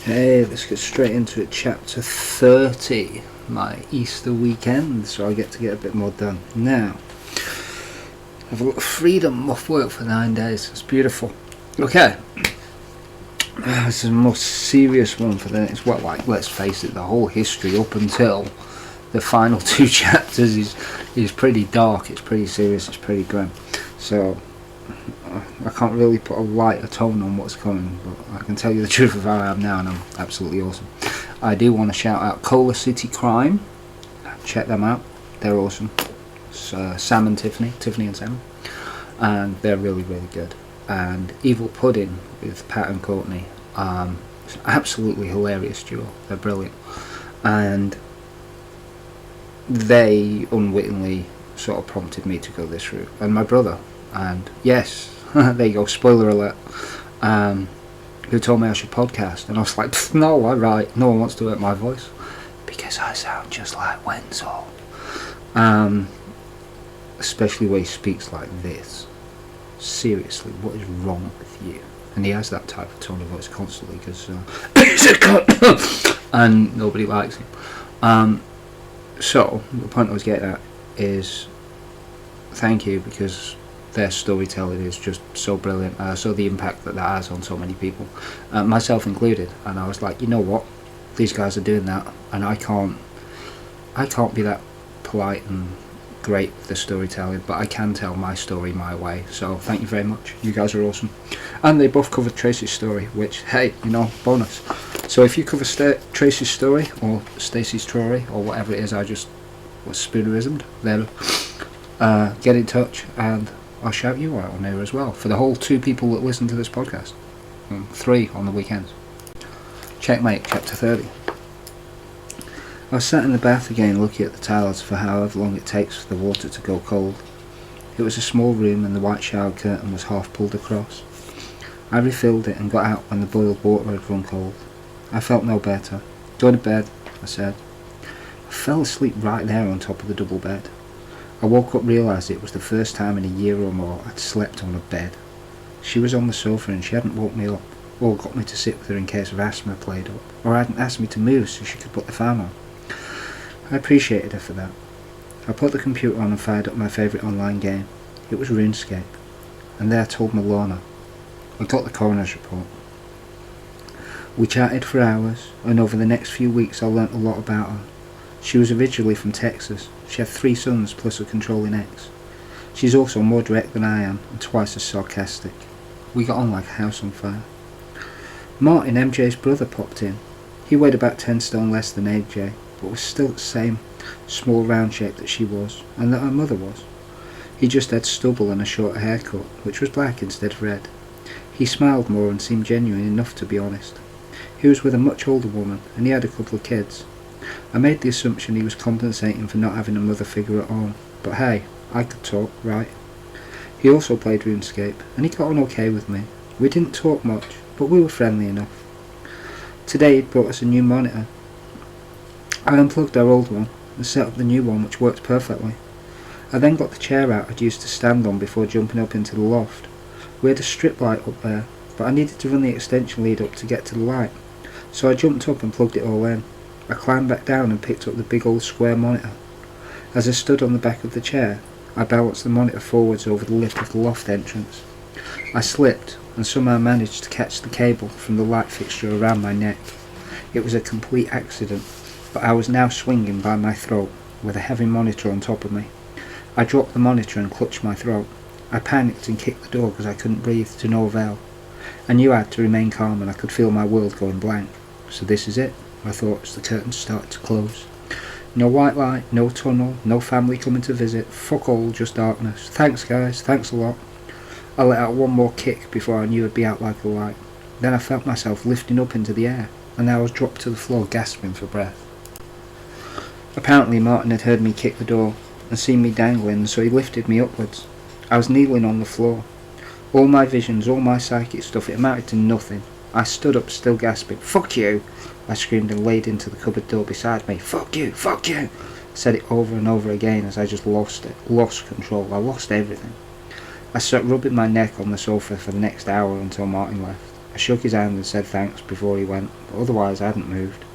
Okay, let's get straight into it. Chapter 30, my Easter weekend, so I get to get a bit more done. Now, I have a lot of freedom off work for 9 days. It's beautiful. Okay, this is a more serious one for the next, well, like, let's face it, the whole history up until the final 2 chapters is pretty dark, it's pretty serious, it's pretty grim. So, I can't really put a lighter tone on what's coming, but I can tell you the truth of how I am now, and I'm absolutely awesome. I do want to shout out Cola City Crime. Check them out, they're awesome. It's, Sam and Tiffany and Sam, and they're really, really good. And Evil Pudding with Pat and Courtney, it's an absolutely hilarious duo. They're brilliant, and they unwittingly sort of prompted me to go this route, and my brother. And yes, there you go, spoiler alert, who told me I should podcast, and I was like, no, I write, no one wants to hear my voice, because I sound just like Wenzel, especially when he speaks like this. Seriously, what is wrong with you? And he has that type of tone of voice constantly, because he's a cunt, and nobody likes him. So, the point I was getting at is, thank you, because their storytelling is just so brilliant. I saw the impact that has on so many people, myself included, and I was like, you know what, these guys are doing that, and I can't be that polite and great with the storytelling, but I can tell my story my way. So thank you very much, you guys are awesome. And they both covered Tracie's story, which, hey, you know, bonus. So if you cover Tracie's story, or Stacey's story, or whatever it is I just was spoonerismed, then get in touch and I'll shout you out on here as well, for the whole 2 people that listen to this podcast. 3 on the weekends. Checkmate, chapter 30. I was sat in the bath again looking at the tiles for however long it takes for the water to go cold. It was a small room and the white shower curtain was half pulled across. I refilled it and got out when the boiled water had run cold. I felt no better. Go to bed, I said. I fell asleep right there on top of the double bed. I woke up, realised it was the first time in a year or more I'd slept on a bed. She was on the sofa and she hadn't woke me up, or got me to sit with her in case of asthma played up, or hadn't asked me to move so she could put the fan on. I appreciated her for that. I put the computer on and fired up my favourite online game. It was RuneScape. And there I told Milana. I got the coroner's report. We chatted for hours, and over the next few weeks I learnt a lot about her. She was originally from Texas. She had 3 sons plus a controlling ex. She's also more direct than I am, and twice as sarcastic. We got on like a house on fire. Martin, MJ's brother, popped in. He weighed about 10 stone less than AJ, but was still the same small round shape that she was, and that her mother was. He just had stubble and a shorter haircut, which was black instead of red. He smiled more and seemed genuine enough, to be honest. He was with a much older woman, and he had a couple of kids. I made the assumption he was compensating for not having a mother figure at home, but hey, I could talk, right? He also played RuneScape, and he got on okay with me. We didn't talk much, but we were friendly enough. Today he'd brought us a new monitor. I unplugged our old one and set up the new one, which worked perfectly. I then got the chair out I'd used to stand on before jumping up into the loft. We had a strip light up there, but I needed to run the extension lead up to get to the light, so I jumped up and plugged it all in. I climbed back down and picked up the big old square monitor. As I stood on the back of the chair, I balanced the monitor forwards over the lip of the loft entrance. I slipped and somehow managed to catch the cable from the light fixture around my neck. It was a complete accident, but I was now swinging by my throat with a heavy monitor on top of me. I dropped the monitor and clutched my throat. I panicked and kicked the door because I couldn't breathe, to no avail. I knew I had to remain calm, and I could feel my world going blank. So this is it, I thought, as the curtains started to close. No white light, no tunnel, no family coming to visit, fuck all, just darkness. Thanks guys, thanks a lot. I let out one more kick before I knew I'd be out like a light. Then I felt myself lifting up into the air, and I was dropped to the floor gasping for breath. Apparently Martin had heard me kick the door and seen me dangling, so he lifted me upwards. I was kneeling on the floor. All my visions, all my psychic stuff, it amounted to nothing. I stood up, still gasping. Fuck you! I screamed and laid into the cupboard door beside me. Fuck you! Fuck you! I said it over and over again as I just lost control. I lost everything. I sat rubbing my neck on the sofa for the next hour until Martin left. I shook his hand and said thanks before he went, but otherwise I hadn't moved.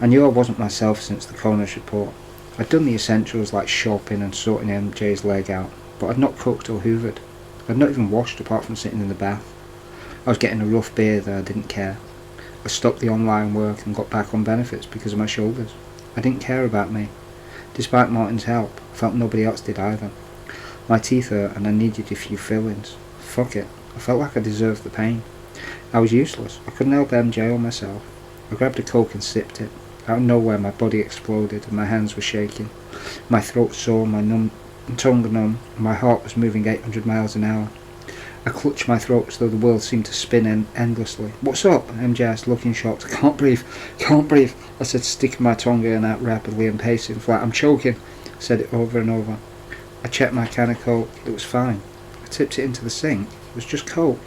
I knew I wasn't myself since the coroner's report. I'd done the essentials like shopping and sorting MJ's leg out, but I'd not cooked or hoovered. I'd not even washed apart from sitting in the bath. I was getting a rough beard though I didn't care. I stopped the online work and got back on benefits because of my shoulders. I didn't care about me. Despite Martin's help, I felt nobody else did either. My teeth hurt and I needed a few fillings. Fuck it, I felt like I deserved the pain. I was useless, I couldn't help MJ or myself. I grabbed a Coke and sipped it. Out of nowhere my body exploded and my hands were shaking. My throat sore, my tongue numb, and my heart was moving 800 miles an hour. I clutched my throat as though the world seemed to spin endlessly. "What's up?" MJ asked, looking shocked. "I can't breathe," I said, sticking my tongue in out rapidly and pacing flat. "I'm choking," I said it over and over. I checked my can of Coke. It was fine. I tipped it into the sink. It was just Coke.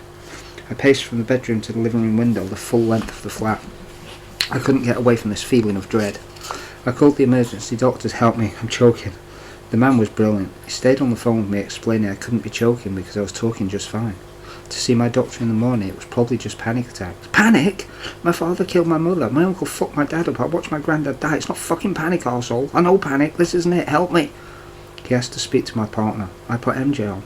I paced from the bedroom to the living room window, the full length of the flat. I couldn't get away from this feeling of dread. I called the emergency doctor to help me. "I'm choking." The man was brilliant. He stayed on the phone with me explaining I couldn't be choking because I was talking just fine. To see my doctor in the morning, it was probably just panic attacks. Panic? My father killed my mother. My uncle fucked my dad up. I watched my granddad die. It's not fucking panic, arsehole. I know panic. This isn't it. Help me. He asked to speak to my partner. I put MJ on.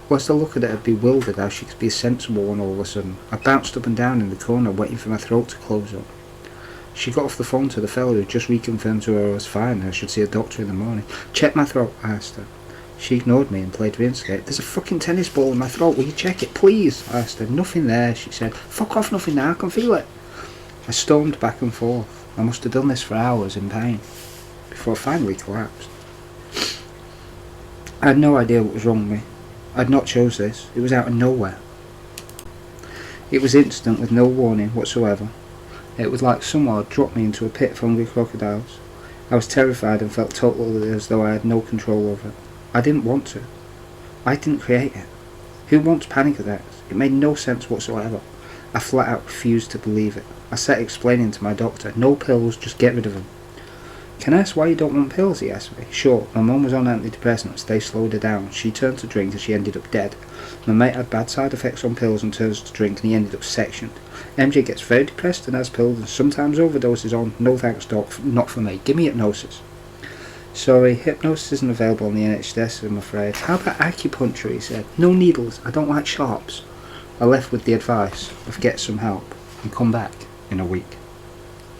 Whilst I looked at her bewildered how she could be a sensible one all of a sudden, I bounced up and down in the corner waiting for my throat to close up. She got off the phone to the fellow who just reconfirmed to her I was fine and I should see a doctor in the morning. "Check my throat," I asked her. She ignored me and played reinstigate. "There's a fucking tennis ball in my throat. Will you check it, please?" I asked her. "Nothing there," she said. "Fuck off, nothing there. I can feel it." I stormed back and forth. I must have done this for hours in pain, before I finally collapsed. I had no idea what was wrong with me. I'd not chose this. It was out of nowhere. It was instant with no warning whatsoever. It was like someone had dropped me into a pit of hungry crocodiles. I was terrified and felt totally as though I had no control over it. I didn't want to. I didn't create it. Who wants panic attacks? It made no sense whatsoever. I flat out refused to believe it. I sat explaining to my doctor, "No pills, just get rid of them." "Can I ask why you don't want pills?" he asked me. "Sure, my mum was on antidepressants, they slowed her down. She turned to drink and she ended up dead. My mate had bad side effects on pills and turns to drink and he ended up sectioned. MJ gets very depressed and has pills and sometimes overdoses on. No thanks doc, not for me. Give me hypnosis." "Sorry, hypnosis isn't available on the NHS, I'm afraid." "How about acupuncture?" he said. "No needles, I don't like sharps." I left with the advice of get some help and come back in a week.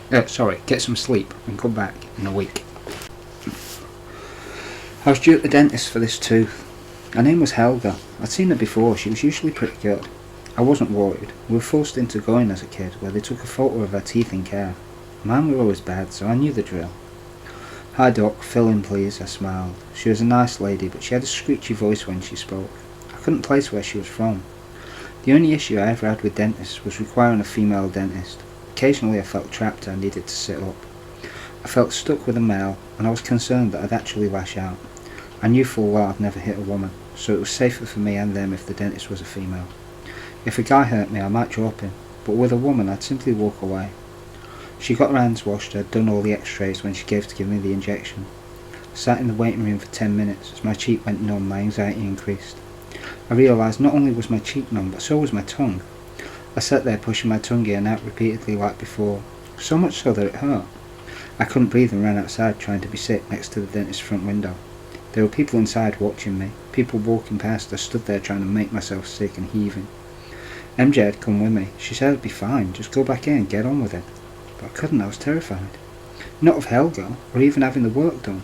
Get some sleep and come back in a week. I was due at the dentist for this tooth. Her name was Helga. I'd seen her before, she was usually pretty good. I wasn't worried. We were forced into going as a kid, where they took a photo of her teeth in care. Mine were always bad, so I knew the drill. "Hi doc, fill in please," I smiled. She was a nice lady, but she had a screechy voice when she spoke. I couldn't place where she was from. The only issue I ever had with dentists was requiring a female dentist. Occasionally I felt trapped and I needed to sit up. I felt stuck with a male, and I was concerned that I'd actually lash out. I knew full well I'd never hit a woman, so it was safer for me and them if the dentist was a female. If a guy hurt me I might drop him, but with a woman I'd simply walk away. She got her hands washed. I'd done all the x-rays when she gave to give me the injection. I sat in the waiting room for 10 minutes. As my cheek went numb, my anxiety increased. I realised not only was my cheek numb, but so was my tongue. I sat there pushing my tongue in and out repeatedly like before, so much so that it hurt. I couldn't breathe and ran outside trying to be sick next to the dentist's front window. There were people inside watching me, people walking past. I stood there trying to make myself sick and heaving. MJ had come with me. She said I'd be fine, just go back in and get on with it. But I couldn't, I was terrified. Not of Helga, or even having the work done.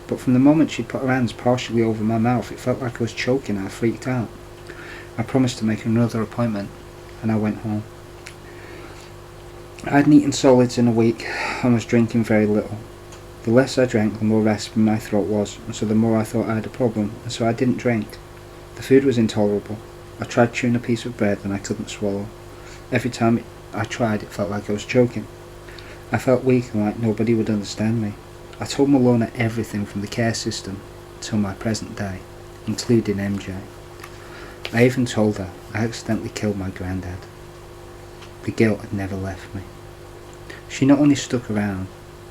But from the moment she'd put her hands partially over my mouth, it felt like I was choking and I freaked out. I promised to make another appointment, and I went home. I hadn't eaten solids in a week, and was drinking very little. The less I drank, the more raspy my throat was, and so the more I thought I had a problem, and so I didn't drink. The food was intolerable. I tried chewing a piece of bread and I couldn't swallow. Every time I tried, it felt like I was choking. I felt weak and like nobody would understand me. I told Malona everything from the care system till my present day, including MJ. I even told her I accidentally killed my granddad. The guilt had never left me. She not only stuck around,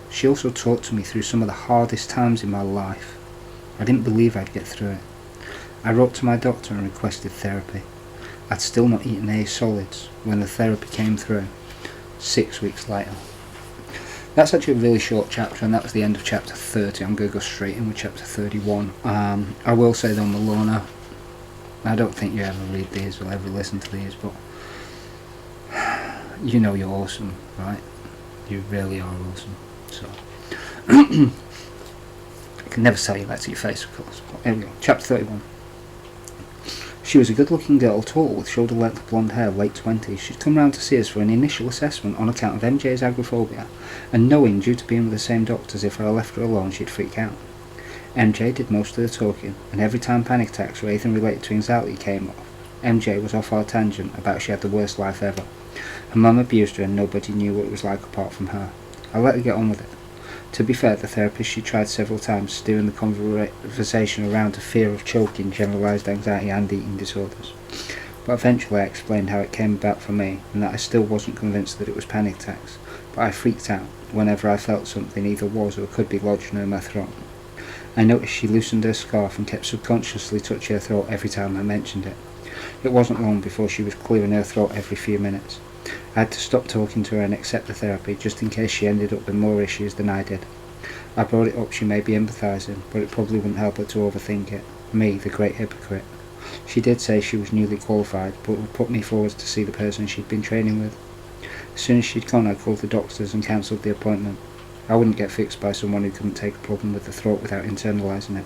she also talked to me through some of the hardest times in my life. I didn't believe I'd get through it. I wrote to my doctor and requested therapy. I'd still not eaten any solids when the therapy came through, 6 weeks later. That's actually a really short chapter, and that was the end of chapter 30. I'm going to go straight in with chapter 31. I will say though, Malona, I don't think you ever read these or ever listen to these, but you know you're awesome, right? You really are awesome. So I can never tell you that to your face, of course. But here we go. Chapter 31. She was a good-looking girl, tall, with shoulder-length blonde hair, late 20s. She'd come round to see us for an initial assessment on account of MJ's agoraphobia, and knowing, due to being with the same doctors, if I left her alone she'd freak out. MJ did most of the talking, and every time panic attacks or anything related to anxiety came off, MJ was off our tangent about she had the worst life ever. Her mum abused her and nobody knew what it was like apart from her. I let her get on with it. To be fair, the therapist, she tried several times steering the conversation around to fear of choking, generalised anxiety and eating disorders. But eventually I explained how it came about for me, and that I still wasn't convinced that it was panic attacks, but I freaked out whenever I felt something either was or could be lodged near my throat. I noticed she loosened her scarf and kept subconsciously touching her throat every time I mentioned it. It wasn't long before she was clearing her throat every few minutes. I had to stop talking to her and accept the therapy, just in case she ended up with more issues than I did. I brought it up she may be empathising, but it probably wouldn't help her to overthink it. Me, the great hypocrite. She did say she was newly qualified, but would put me forward to see the person she'd been training with. As soon as she'd gone, I called the doctors and cancelled the appointment. I wouldn't get fixed by someone who couldn't take a problem with the throat without internalising it.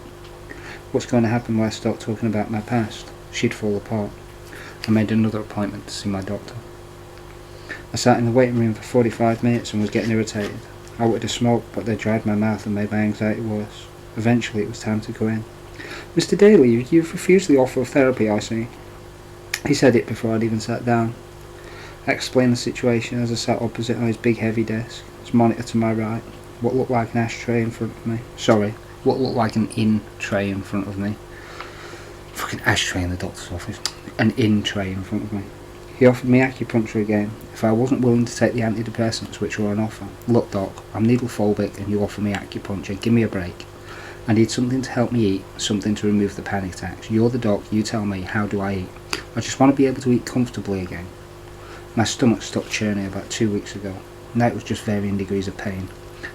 What's going to happen when I start talking about my past? She'd fall apart. I made another appointment to see my doctor. I sat in the waiting room for 45 minutes and was getting irritated. I wanted to smoke, but they dried my mouth and made my anxiety worse. Eventually it was time to go in. "Mr. Daly, you've refused the offer of therapy, I see." He said it before I'd even sat down. I explained the situation as I sat opposite on his big heavy desk, his monitor to my right, what looked like an ashtray in front of me. What looked like an in tray in front of me. Fucking ashtray in the doctor's office. An in tray in front of me. He offered me acupuncture again, if I wasn't willing to take the antidepressants which were on offer. "Look, Doc, I'm needle phobic and you offer me acupuncture. Give me a break. I need something to help me eat, something to remove the panic attacks. You're the doc, you tell me, how do I eat? I just want to be able to eat comfortably again." My stomach stopped churning about 2 weeks ago, and that was just varying degrees of pain,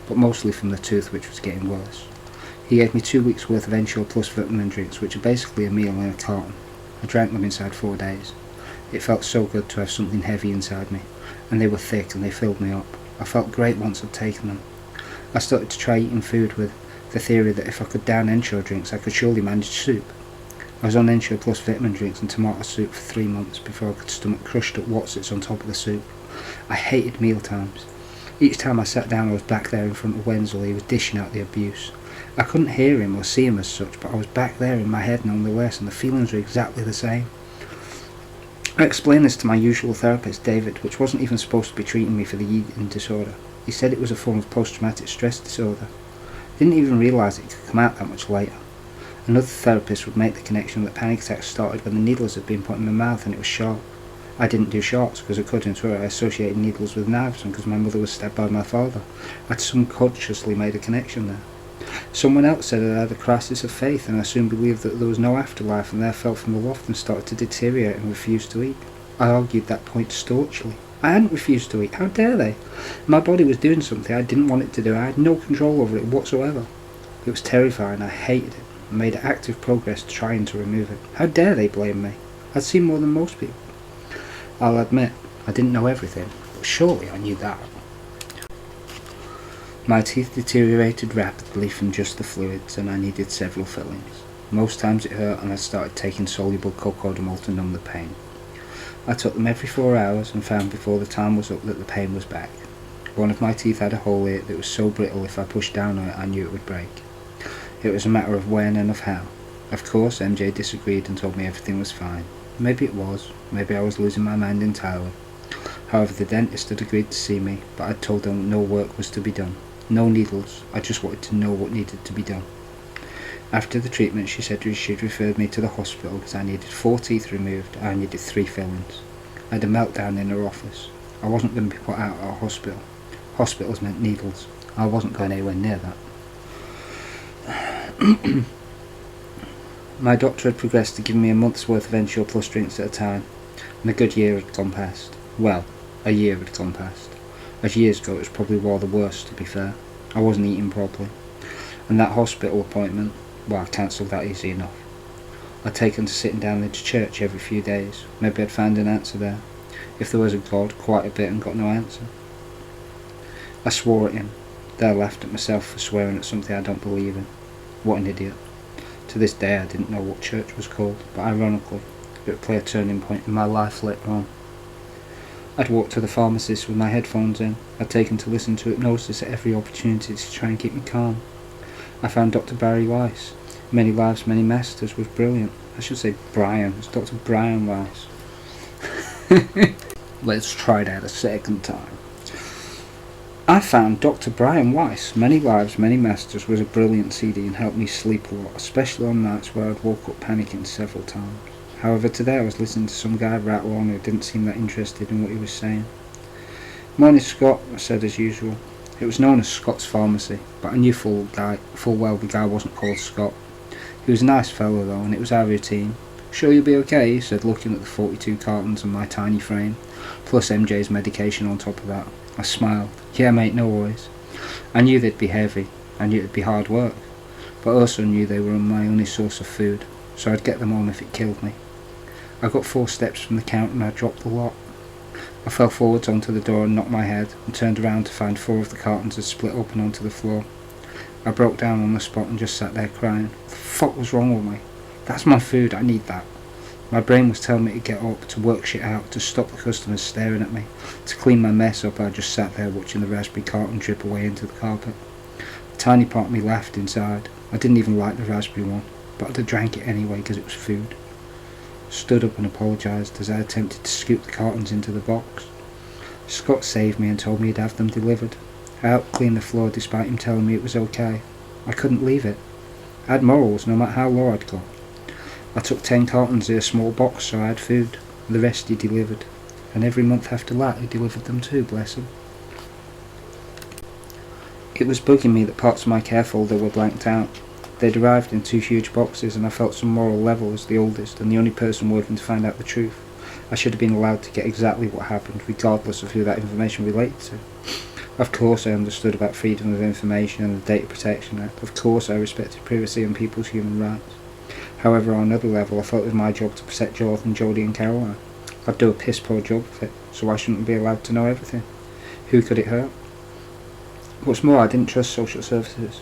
but mostly from the tooth which was getting worse. He gave me 2 weeks worth of Ensure Plus vitamin drinks, which are basically a meal in a carton. I drank them inside 4 days. It felt so good to have something heavy inside me, and they were thick and they filled me up. I felt great once I'd taken them. I started to try eating food with the theory that if I could down Ensure drinks I could surely manage soup. I was on Ensure Plus vitamin drinks and tomato soup for 3 months before I could stomach crushed up Wotsits on top of the soup. I hated meal times. Each time I sat down I was back there in front of Wenzel. He was dishing out the abuse. I couldn't hear him or see him as such, but I was back there in my head nonetheless, and the feelings were exactly the same. I explained this to my usual therapist, David, which wasn't even supposed to be treating me for the eating disorder. He said it was a form of post-traumatic stress disorder. I didn't even realise it could come out that much later. Another therapist would make the connection that panic attacks started when the needles had been put in my mouth and it was sharp. I didn't do shots because according to her I associated needles with knives, and because my mother was stabbed by my father, I'd subconsciously made a connection there. Someone else said I had a crisis of faith, and I soon believed that there was no afterlife, and there fell from the loft and started to deteriorate and refused to eat. I argued that point staunchly. I hadn't refused to eat. How dare they? My body was doing something I didn't want it to do. I had no control over it whatsoever. It was terrifying. I hated it and made active progress trying to remove it. How dare they blame me? I'd seen more than most people. I'll admit, I didn't know everything, but surely I knew that. My teeth deteriorated rapidly from just the fluids, and I needed several fillings. Most times it hurt, and I started taking soluble cocodamol to numb the pain. I took them every 4 hours and found before the time was up that the pain was back. One of my teeth had a hole in it that was so brittle if I pushed down on it I knew it would break. It was a matter of when and of how. Of course MJ disagreed and told me everything was fine. Maybe it was, maybe I was losing my mind entirely. However, the dentist had agreed to see me, but I'd told them no work was to be done. No needles, I just wanted to know what needed to be done. After the treatment she said she'd referred me to the hospital because I needed 4 teeth removed and I needed 3 fillings. I had a meltdown in her office. I wasn't going to be put out at a hospital. Hospitals meant needles. I wasn't going anywhere near that. My doctor had progressed to give me a month's worth of Ensure Plus drinks at a time. and a good year had gone past. Well, a year had gone past. As years go, it was probably one of the worst, to be fair. I wasn't eating properly. And that hospital appointment, well, I cancelled that easy enough. I'd taken to sitting down into church every few days. Maybe I'd found an answer there. If there was a God, quite a bit, and got no answer. I swore at him. Then I laughed at myself for swearing at something I don't believe in. What an idiot. To this day I didn't know what church was called, but ironically, it would play a turning point in my life later on. I'd walked to the pharmacist with my headphones in. I'd taken to listen to hypnosis at every opportunity to try and keep me calm. I found Dr. Barry Weiss. Many Lives, Many Masters was brilliant. I should say Brian. It's Dr. Brian Weiss. Let's try that a second time. I found Dr. Brian Weiss. Many Lives, Many Masters was a brilliant CD and helped me sleep a lot, especially on nights where I'd woke up panicking several times. However, today I was listening to some guy rattle on who didn't seem that interested in what he was saying. "Morning, Scott," I said as usual. It was known as Scott's Pharmacy, but I knew full well the guy wasn't called Scott. He was a nice fellow though, and it was our routine. "Sure you'll be okay?" he said, looking at the 42 cartons on my tiny frame, plus MJ's medication on top of that. I smiled. "Yeah mate, no worries." I knew they'd be heavy, I knew it'd be hard work, but also knew they were my only source of food, so I'd get them home if it killed me. I got 4 steps from the counter and I dropped the lot. I fell forwards onto the door and knocked my head, and turned around to find 4 of the cartons had split open onto the floor. I broke down on the spot and just sat there crying. What the fuck was wrong with me? That's my food, I need that. My brain was telling me to get up, to work shit out, to stop the customers staring at me. To clean my mess up, I just sat there watching the raspberry carton drip away into the carpet. A tiny part of me laughed inside. I didn't even like the raspberry one, but I'd have drank it anyway because it was food. Stood up and apologised as I attempted to scoop the cartons into the box. Scott saved me and told me he'd have them delivered. I helped clean the floor despite him telling me it was okay. I couldn't leave it. I had morals no matter how low I'd got. I took 10 cartons in a small box so I had food. The rest he delivered. And every month after that he delivered them too, bless him. It was bugging me that parts of my care folder were blanked out. They'd arrived in 2 huge boxes and I felt some moral level as the oldest and the only person working to find out the truth. I should have been allowed to get exactly what happened regardless of who that information related to. Of course I understood about freedom of information and the Data Protection Act. Of course I respected privacy and people's human rights. However, on another level I felt it was my job to protect Jonathan, Jodie and Caroline. I'd do a piss poor job of it, so I shouldn't be allowed to know everything. Who could it hurt? What's more, I didn't trust social services.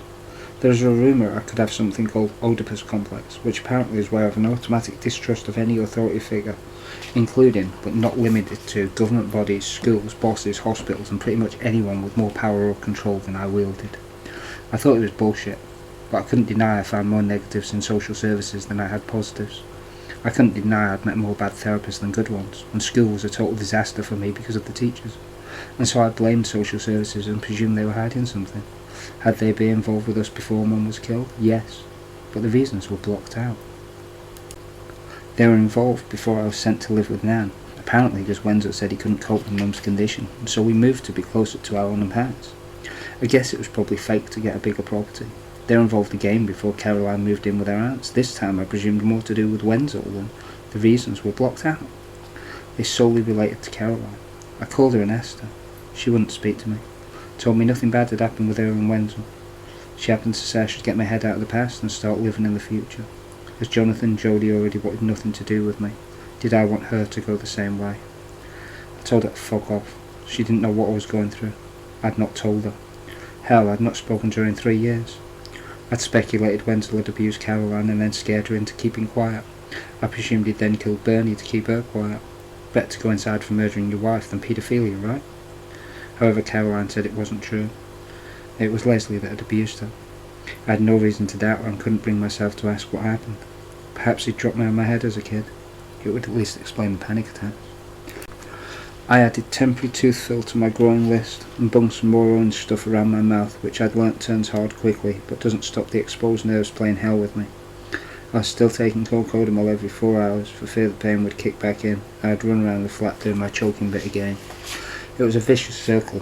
There was a rumour I could have something called Oedipus complex, which apparently is where I have an automatic distrust of any authority figure, including, but not limited to, government bodies, schools, bosses, hospitals and pretty much anyone with more power or control than I wielded. I thought it was bullshit, but I couldn't deny I found more negatives in social services than I had positives. I couldn't deny I'd met more bad therapists than good ones, and school was a total disaster for me because of the teachers. And so I blamed social services and presumed they were hiding something. Had they been involved with us before Mum was killed? Yes, but the reasons were blocked out. They were involved before I was sent to live with Nan, apparently because Wenzel said he couldn't cope with Mum's condition, and so we moved to be closer to our own parents. I guess it was probably fake to get a bigger property. They were involved again before Caroline moved in with her aunts. This time I presumed more to do with Wenzel than the reasons were blocked out. They solely related to Caroline. I called her an Esther. She wouldn't speak to me. Told me nothing bad had happened with her and Wenzel. She happened to say I should get my head out of the past and start living in the future. As Jonathan and Jodie already wanted nothing to do with me, did I want her to go the same way? I told her to fuck off. She didn't know what I was going through. I'd not told her. Hell, I'd not spoken to her in 3 years. I'd speculated Wenzel had abused Caroline and then scared her into keeping quiet. I presumed he'd then killed Bernie to keep her quiet. Better to go inside for murdering your wife than paedophilia, right? However, Caroline said it wasn't true. It was Leslie that had abused her. I had no reason to doubt her and couldn't bring myself to ask what happened. Perhaps he'd dropped me on my head as a kid. It would at least explain the panic attacks. I added temporary tooth fill to my growing list and bunged some more orange stuff around my mouth, which I'd learnt turns hard quickly, but doesn't stop the exposed nerves playing hell with me. I was still taking cocodamol every 4 hours for fear the pain would kick back in, and I'd run around the flat doing my choking bit again. It was a vicious circle.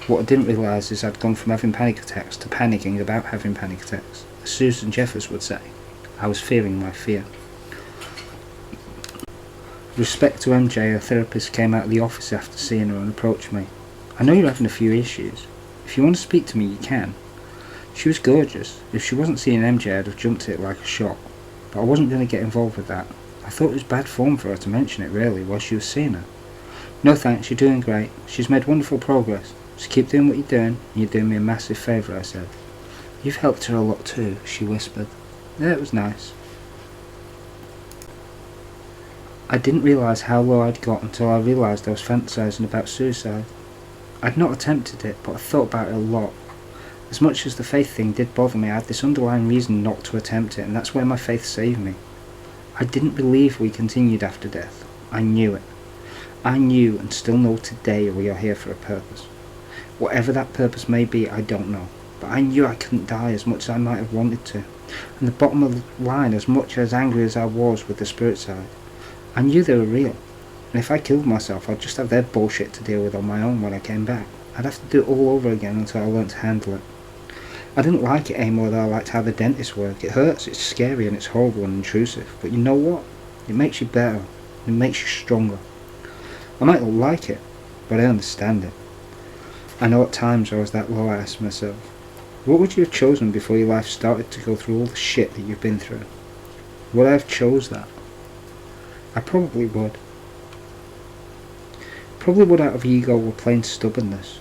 What I didn't realise is I'd gone from having panic attacks to panicking about having panic attacks. As Susan Jeffers would say, I was fearing my fear. respect to MJ, her therapist came out of the office after seeing her and approached me. I know you're having a few issues. If you want to speak to me, you can. She was gorgeous. If she wasn't seeing MJ, I'd have jumped at it like a shot. But I wasn't going to get involved with that. I thought it was bad form for her to mention it, really, while she was seeing her. No thanks, you're doing great. She's made wonderful progress. Just keep doing what you're doing, and you're doing me a massive favour, I said. You've helped her a lot too, she whispered. Yeah, it was nice. I didn't realise how low I'd got until I realised I was fantasising about suicide. I'd not attempted it, but I thought about it a lot. As much as the faith thing did bother me, I had this underlying reason not to attempt it, and that's where my faith saved me. I didn't believe we continued after death. I knew it. I knew and still know today we are here for a purpose. Whatever that purpose may be, I don't know. But I knew I couldn't die as much as I might have wanted to. And the bottom of the line, as much as angry as I was with the spirit side, I knew they were real. And if I killed myself, I'd just have their bullshit to deal with on my own when I came back. I'd have to do it all over again until I learned to handle it. I didn't like it any more than I liked how the dentists work. It hurts, it's scary, and it's horrible and intrusive. But you know what? It makes you better. It makes you stronger. I might not like it, but I understand it. I know at times I was that low. I asked myself, what would you have chosen before your life started to go through all the shit that you've been through? Would I have chose that? I probably would. Probably would out of ego or plain stubbornness.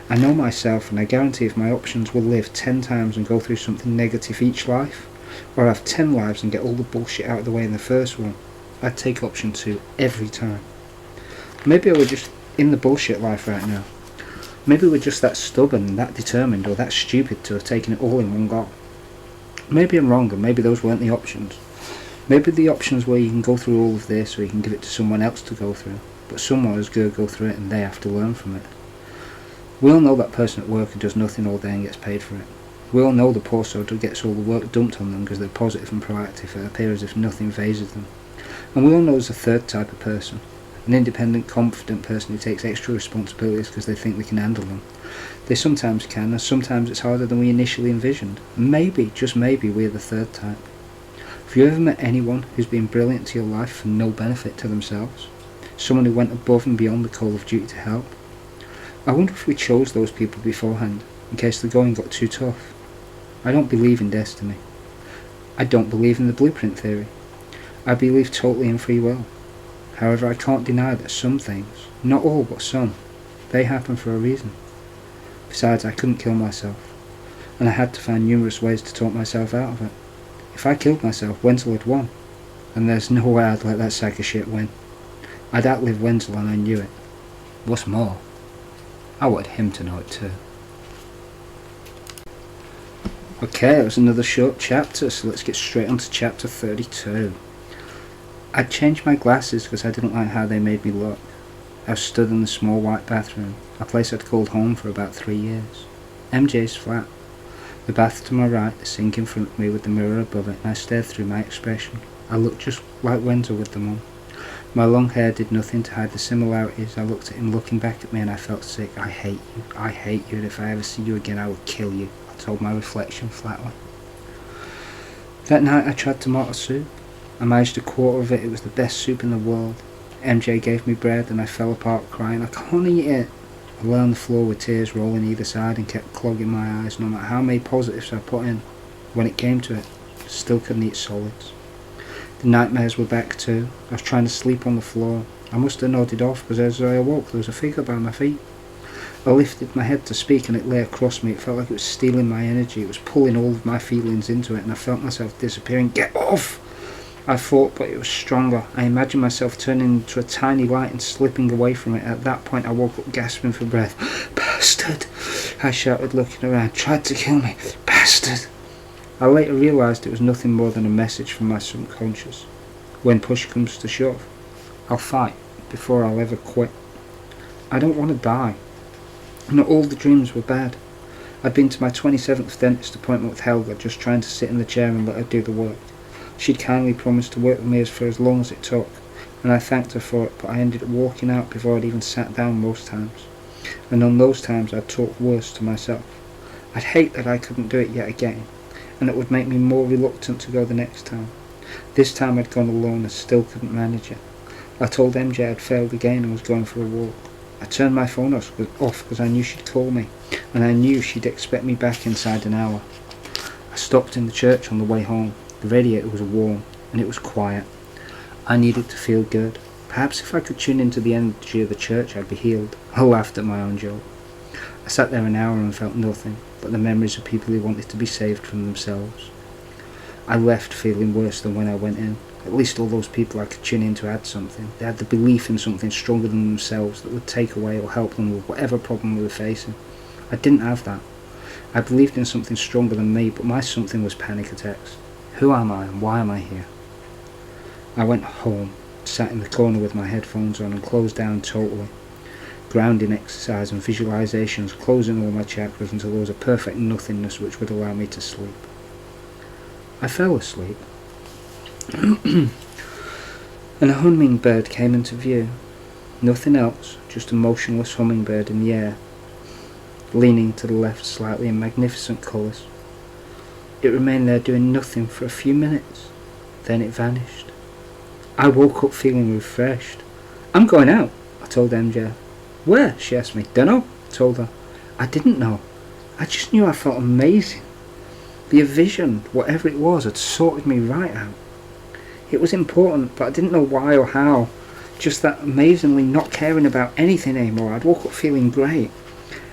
I know myself, and I guarantee if my options were live 10 times and go through something negative each life, or have 10 lives and get all the bullshit out of the way in the first one, I'd take option 2 every time. Maybe I were just in the bullshit life right now. Maybe we're just that stubborn and that determined or that stupid to have taken it all in one go. Maybe I'm wrong, and maybe those weren't the options. Maybe the options were you can go through all of this or you can give it to someone else to go through, but someone is going to go through it and they have to learn from it. We all know that person at work who does nothing all day and gets paid for it. We all know the poor soul who gets all the work dumped on them because they're positive and proactive and appear as if nothing phases them. And we all know there's a third type of person. An independent, confident person who takes extra responsibilities because they think they can handle them. They sometimes can, and sometimes it's harder than we initially envisioned. Maybe, just maybe, we're the third type. Have you ever met anyone who's been brilliant to your life for no benefit to themselves? Someone who went above and beyond the call of duty to help? I wonder if we chose those people beforehand, in case the going got too tough. I don't believe in destiny. I don't believe in the blueprint theory. I believe totally in free will. However, I can't deny that some things, not all but some, they happen for a reason. Besides, I couldn't kill myself, and I had to find numerous ways to talk myself out of it. If I killed myself, Wenzel had won, and there's no way I'd let that sack of shit win. I'd outlive Wenzel, and I knew it. What's more, I wanted him to know it too. Okay, that was another short chapter, so let's get straight on to chapter 32. I'd changed my glasses because I didn't like how they made me look. I was stood in the small white bathroom, a place I'd called home for about 3 years. MJ's flat. The bath to my right, the sink in front of me with the mirror above it, and I stared through my expression. I looked just like Wenzel with them on. My long hair did nothing to hide the similarities. I looked at him looking back at me and I felt sick. I hate you, and if I ever see you again I will kill you, I told my reflection flatly. That night I tried tomato soup. I managed a quarter of it. It was the best soup in the world. MJ gave me bread and I fell apart crying. I can't eat it. I lay on the floor with tears rolling either side and kept clogging my eyes no matter how many positives I put in. When it came to it, I still couldn't eat solids. The nightmares were back too. I was trying to sleep on the floor. I must have nodded off because as I awoke there was a figure by my feet. I lifted my head to speak and it lay across me. It felt like it was stealing my energy. It was pulling all of my feelings into it and I felt myself disappearing. Get off! I fought, but it was stronger. I imagined myself turning into a tiny light and slipping away from it. At that point I woke up gasping for breath. Bastard! I shouted, looking around. Tried to kill me. Bastard! I later realised it was nothing more than a message from my subconscious. When push comes to shove, I'll fight before I'll ever quit. I don't want to die. Not all the dreams were bad. I'd been to my 27th dentist appointment with Helga, just trying to sit in the chair and let her do the work. She'd kindly promised to work with me for as long as it took, and I thanked her for it, but I ended up walking out before I'd even sat down most times. And on those times I'd talk worse to myself. I'd hate that I couldn't do it yet again, and it would make me more reluctant to go the next time. This time I'd gone alone and still couldn't manage it. I told MJ I'd failed again and was going for a walk. I turned my phone off because I knew she'd call me, and I knew she'd expect me back inside an hour. I stopped in the church on the way home. The radiator was warm, and it was quiet. I needed to feel good. Perhaps if I could tune into the energy of the church, I'd be healed. I laughed at my own joke. I sat there an hour and felt nothing but the memories of people who wanted to be saved from themselves. I left feeling worse than when I went in. At least all those people I could tune in to had something. They had the belief in something stronger than themselves that would take away or help them with whatever problem we were facing. I didn't have that. I believed in something stronger than me, but my something was panic attacks. Who am I and why am I here? I went home, sat in the corner with my headphones on and closed down totally. Grounding exercise and visualizations, closing all my chakras until there was a perfect nothingness which would allow me to sleep. I fell asleep. And a hummingbird came into view. Nothing else, just a motionless hummingbird in the air, leaning to the left slightly in magnificent colours. It remained there doing nothing for a few minutes, then it vanished. I woke up feeling refreshed. I'm going out, I told MJ. Where? She asked me. Dunno, I told her. I didn't know. I just knew I felt amazing. The vision, whatever it was, had sorted me right out. It was important, but I didn't know why or how. Just that amazingly not caring about anything anymore. I'd woke up feeling great.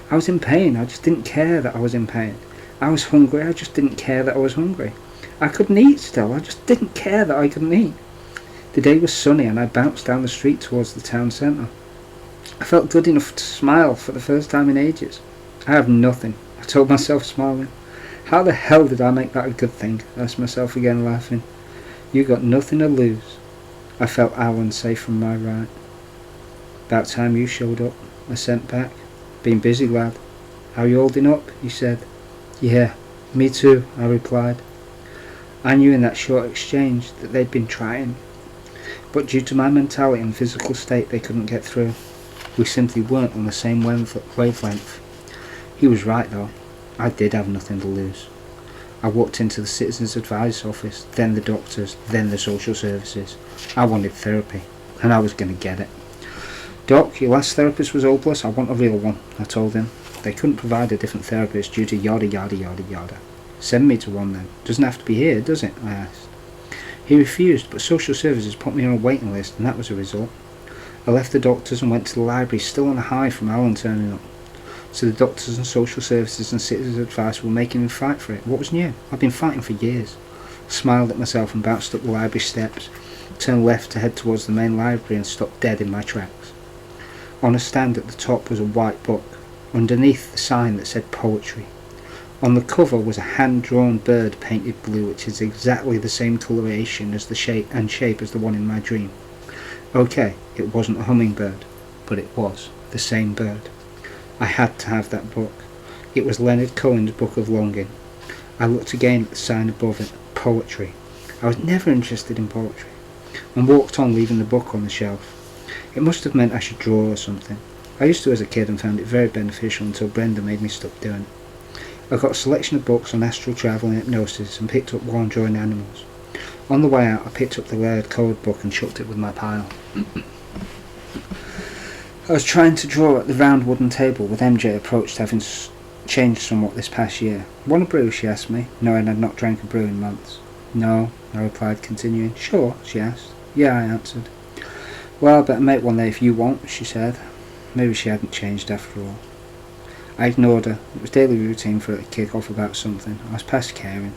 I was in pain, I just didn't care that I was in pain. I was hungry, I just didn't care that I was hungry. I couldn't eat still, I just didn't care that I couldn't eat. The day was sunny and I bounced down the street towards the town centre. I felt good enough to smile for the first time in ages. I have nothing, I told myself, smiling. How the hell did I make that a good thing? I asked myself again, laughing. You got nothing to lose. I felt Alan safe from my right. About time you showed up, I sent back. Been busy, lad. How you holding up? He said. Yeah, me too, I replied. I knew in that short exchange that they'd been trying, but due to my mentality and physical state they couldn't get through. We simply weren't on the same wavelength. He was right though. I did have nothing to lose. I walked into the Citizens Advice office, then the doctors, then the social services. I wanted therapy, and I was going to get it. Doc, your last therapist was hopeless, I want a real one, I told him. They couldn't provide a different therapist due to yada yada yada yada. Send me to one then. Doesn't have to be here, does it? I asked. He refused, but social services put me on a waiting list, and that was a result. I left the doctors and went to the library, still on a high from Alan turning up. So the doctors and social services and Citizens Advice were making me fight for it. What was new? I'd been fighting for years. I smiled at myself and bounced up the library steps, turned left to head towards the main library and stopped dead in my tracks. On a stand at the top was a white book, underneath the sign that said poetry. On the cover was a hand-drawn bird painted blue, which is exactly the same coloration as the shape as the one in my dream. Okay, it wasn't a hummingbird, but it was the same bird. I had to have that book. It was Leonard Cohen's Book of Longing. I looked again at the sign above it, poetry. I was never interested in poetry, and walked on leaving the book on the shelf. It must have meant I should draw or something. I used to as a kid and found it very beneficial until Brenda made me stop doing it. I got a selection of books on astral travel and hypnosis and picked up one drawing animals. On the way out I picked up the Laird code book and chucked it with my pile. I was trying to draw at the round wooden table with MJ approached, having changed somewhat this past year. Want a brew, she asked me, knowing I'd not drank a brew in months. No, I replied, continuing. Sure, she asked. Yeah, I answered. Well, I better make one there if you won't, she said. Maybe she hadn't changed after all. I ignored her. It was daily routine for her to kick off about something. I was past caring.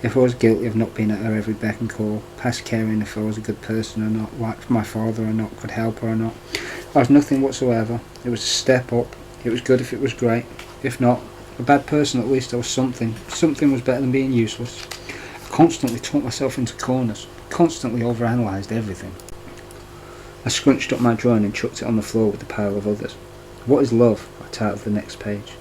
If I was guilty of not being at her every beck and call, past caring if I was a good person or not, liked my father or not, could help her or not. I was nothing whatsoever. It was a step up. It was good if it was great. If not, a bad person, at least I was something. Something was better than being useless. I constantly talked myself into corners, constantly overanalysed everything. I scrunched up my drawing and chucked it on the floor with a pile of others. What is love? I titled the next page.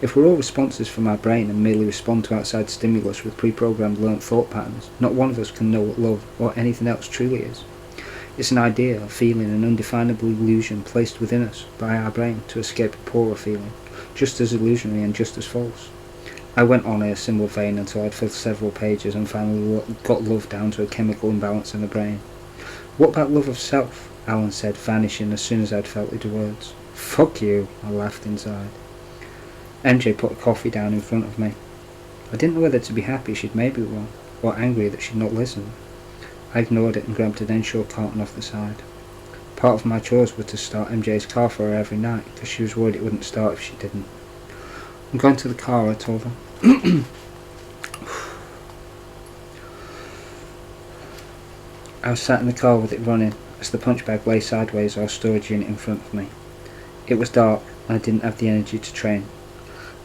If we're all responses from our brain and merely respond to outside stimulus with pre-programmed learnt thought patterns, not one of us can know what love or anything else truly is. It's an idea, a feeling, an undefinable illusion placed within us by our brain to escape a poorer feeling, just as illusionary and just as false. I went on in a similar vein until I'd filled several pages and finally got love down to a chemical imbalance in the brain. What about love of self? Alan said, vanishing as soon as I'd felt the words. Fuck you, I laughed inside. MJ put a coffee down in front of me. I didn't know whether to be happy she'd made me one, or angry that she'd not listened. I ignored it and grabbed an Ensure carton off the side. Part of my chores was to start MJ's car for her every night, because she was worried it wouldn't start if she didn't. I'm going to the car, I told her. I was sat in the car with it running, as the punch bag lay sideways on our storage unit in front of me. It was dark, and I didn't have the energy to train.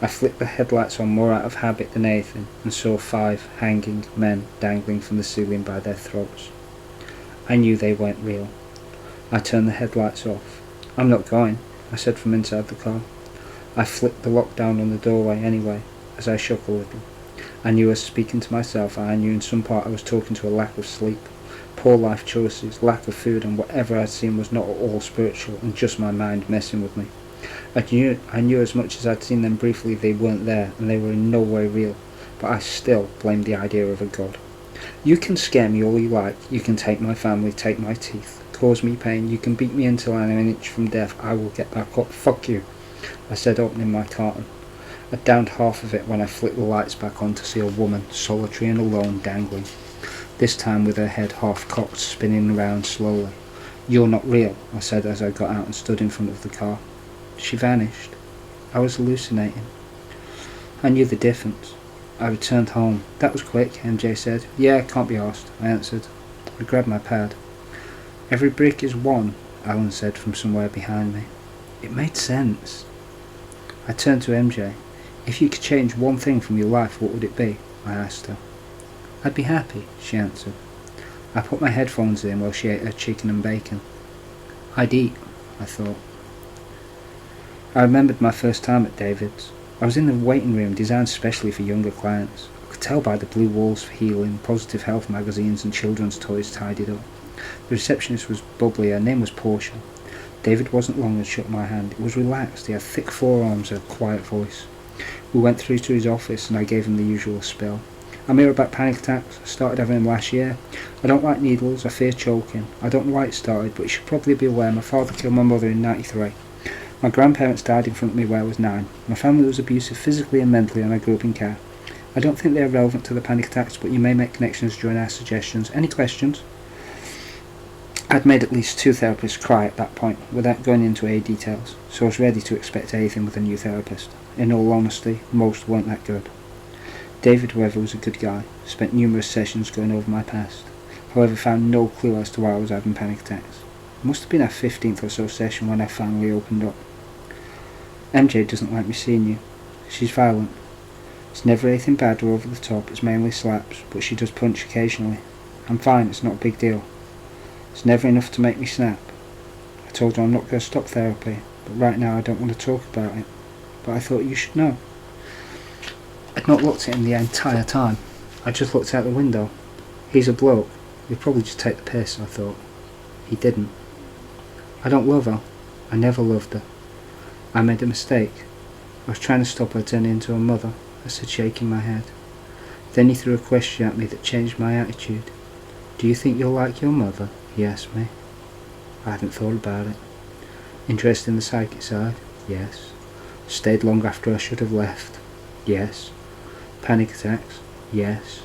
I flicked the headlights on more out of habit than anything, and saw 5 hanging men dangling from the ceiling by their throats. I knew they weren't real. I turned the headlights off. I'm not going, I said from inside the car. I flicked the lock down on the doorway anyway, as I shook a little. I knew I was speaking to myself, and I knew in some part I was talking to a lack of sleep. Poor life choices, lack of food, and whatever I'd seen was not at all spiritual, and just my mind messing with me. I knew as much as I'd seen them briefly they weren't there, and they were in no way real, but I still blamed the idea of a god. You can scare me all you like, you can take my family, take my teeth, cause me pain, you can beat me until I'm an inch from death, I will get back up, fuck you, I said, opening my carton. I downed half of it when I flicked the lights back on to see a woman, solitary and alone, dangling. This time with her head half-cocked, spinning around slowly. You're not real, I said as I got out and stood in front of the car. She vanished. I was hallucinating. I knew the difference. I returned home. That was quick, MJ said. Yeah, can't be asked, I answered. I grabbed my pad. Every brick is one, Alan said from somewhere behind me. It made sense. I turned to MJ. If you could change one thing from your life, what would it be? I asked her. I'd be happy, she answered. I put my headphones in while she ate her chicken and bacon. I'd eat, I thought. I remembered my first time at David's. I was in the waiting room designed specially for younger clients. I could tell by the blue walls for healing, positive health magazines and children's toys tidied up. The receptionist was bubbly, her name was Portia. David wasn't long and shook my hand. It was relaxed, he had thick forearms and a quiet voice. We went through to his office and I gave him the usual spill. I'm here about panic attacks. I started having them last year. I don't like needles, I fear choking. I don't know why it started, but you should probably be aware my father killed my mother in '93. My grandparents died in front of me when I was 9. My family was abusive physically and mentally and I grew up in care. I don't think they are relevant to the panic attacks, but you may make connections during our suggestions. Any questions? I'd made at least 2 therapists cry at that point, without going into any details, so I was ready to expect anything with a new therapist. In all honesty, most weren't that good. David, however, was a good guy, spent numerous sessions going over my past, however found no clue as to why I was having panic attacks. It must have been our 15th or so session when I finally opened up. MJ doesn't like me seeing you. She's violent. It's never anything bad or over the top, it's mainly slaps, but she does punch occasionally. I'm fine, it's not a big deal. It's never enough to make me snap. I told her I'm not going to stop therapy, but right now I don't want to talk about it. But I thought you should know. I'd not looked at him the entire time. I just looked out the window. He's a bloke. He'll probably just take the piss, I thought. He didn't. I don't love her. I never loved her. I made a mistake. I was trying to stop her turning into a mother, I said, shaking my head. Then he threw a question at me that changed my attitude. Do you think you're like your mother? He asked me. I hadn't thought about it. Interest in the psychic side? Yes. Stayed long after I should have left? Yes. Panic attacks? Yes.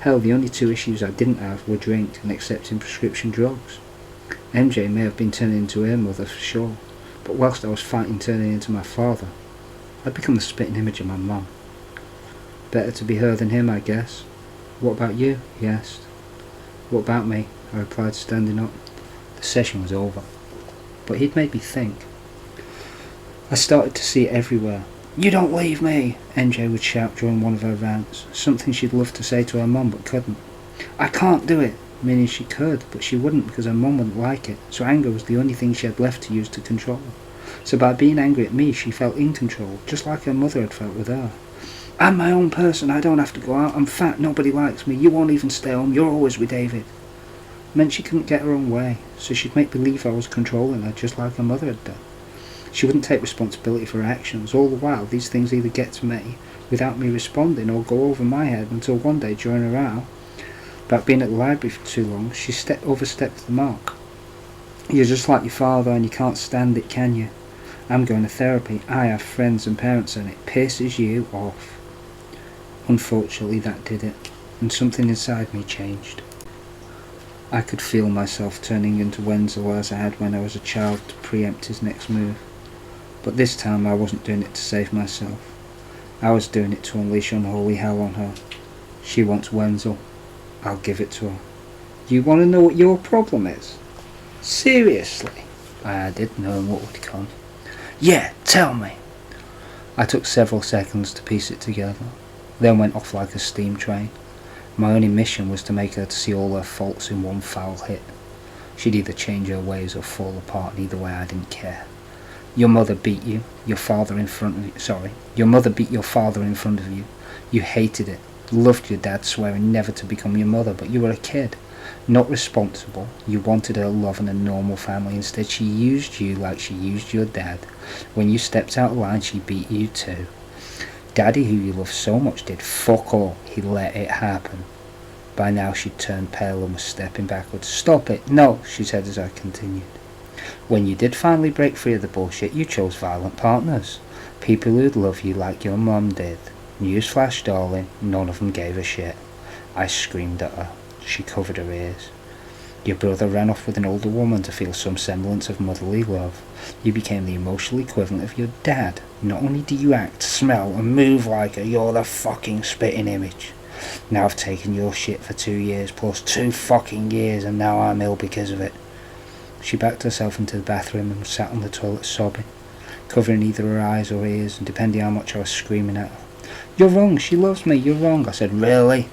Hell, the only 2 issues I didn't have were drink and accepting prescription drugs. MJ may have been turning into her mother for sure, but whilst I was fighting turning into my father, I'd become the spitting image of my mum. Better to be her than him, I guess. What about you? He asked. What about me? I replied, standing up. The session was over, but he'd made me think. I started to see it everywhere. You don't leave me, MJ would shout during one of her rants, something she'd love to say to her mum but couldn't. I can't do it, meaning she could, but she wouldn't because her mum wouldn't like it, so anger was the only thing she had left to use to control. So by being angry at me, she felt in control, just like her mother had felt with her. I'm my own person, I don't have to go out, I'm fat, nobody likes me, you won't even stay home, you're always with David. It meant she couldn't get her own way, so she'd make believe I was controlling her just like her mother had done. She wouldn't take responsibility for her actions. All the while, these things either get to me without me responding or go over my head until one day during a row about being at the library for too long, she overstepped the mark. You're just like your father and you can't stand it, can you? I'm going to therapy. I have friends and parents and it pisses you off. Unfortunately, that did it, and something inside me changed. I could feel myself turning into Wenzel as I had when I was a child to preempt his next move. But this time I wasn't doing it to save myself. I was doing it to unleash unholy hell on her. She wants Wenzel. I'll give it to her. You want to know what your problem is? Seriously? I added, knowing what would come. Yeah, tell me. I took several seconds to piece it together, then went off like a steam train. My only mission was to make her to see all her faults in one foul hit. She'd either change her ways or fall apart, and either way I didn't care. Your mother beat you, your father in front of you, your mother beat your father in front of you. You hated it, loved your dad, swearing never to become your mother, but you were a kid. Not responsible. You wanted her love and a normal family. Instead, she used you like she used your dad. When you stepped out of line, she beat you too. Daddy, who you love so much, did fuck all. He let it happen. By now she'd turned pale and was stepping backwards. Stop it. No, she said as I continued. When you did finally break free of the bullshit, you chose violent partners. People who'd love you like your mum did. Newsflash, darling, none of them gave a shit. I screamed at her. She covered her ears. Your brother ran off with an older woman to feel some semblance of motherly love. You became the emotional equivalent of your dad. Not only do you act, smell, and move like her, you're the fucking spitting image. Now I've taken your shit for 2 years, plus 2 fucking years, and now I'm ill because of it. She backed herself into the bathroom and sat on the toilet sobbing, covering either her eyes or ears, and depending how much I was screaming at her. You're wrong, she loves me, you're wrong. I said, really?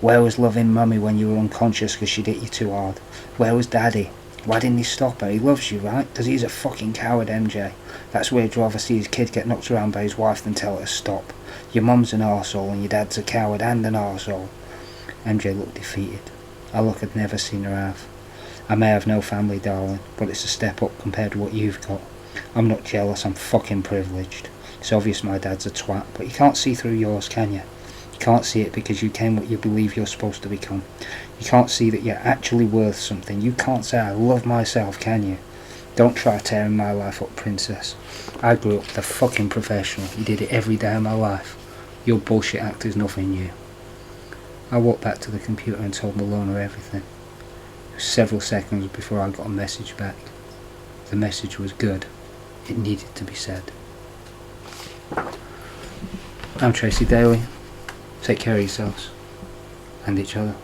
Where was loving mummy when you were unconscious because she'd hit you too hard? Where was daddy? Why didn't he stop her? He loves you, right? Because he's a fucking coward, MJ. That's where he'd rather see his kid get knocked around by his wife than tell her to stop. Your mum's an arsehole and your dad's a coward and an arsehole. MJ looked defeated. A look I'd never seen her have. I may have no family, darling, but it's a step up compared to what you've got. I'm not jealous, I'm fucking privileged. It's obvious my dad's a twat, but you can't see through yours, can you? You can't see it because you became what you believe you're supposed to become. You can't see that you're actually worth something. You can't say I love myself, can you? Don't try tearing my life up, princess. I grew up with a fucking professional. He did it every day of my life. Your bullshit act is nothing new. I walked back to the computer and told Malona everything. It was several seconds before I got a message back. The message was good. It needed to be said. I'm Tracie Daly. Take care of yourselves and each other.